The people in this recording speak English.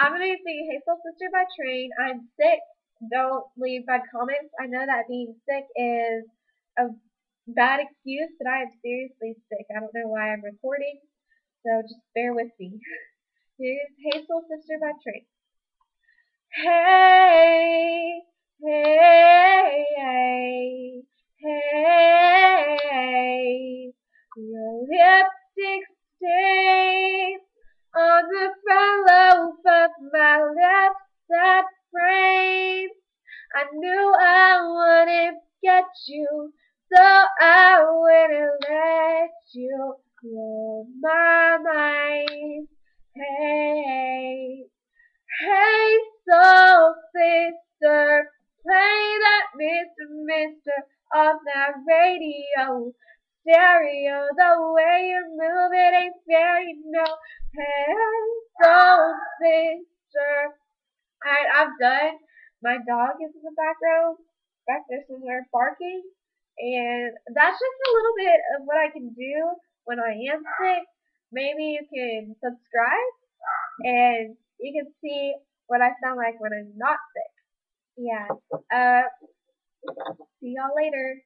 I'm going to be singing Hey Soul Sister by Train. I'm sick. Don't leave bad comments. I know that being sick is a bad excuse, but I am seriously sick. I don't know why I'm recording, so just bear with me. Here's Hey Soul Sister by Train. Hey, hey, hey, hey, your lipstick stains on the front lobe of my left side frame. I knew I wouldn't get you, so I wouldn't let you blow my mind. Hey, hey, soul sister, play that Mr. on that radio. Stereo, the way you move it ain't fair, you know. Hey, soul sister. Alright, I'm done. My dog is in the background, back there somewhere barking. And that's just a little bit of what I can do when I am sick. Maybe you can subscribe and you can see what I sound like when I'm not sick. Yeah. See y'all later.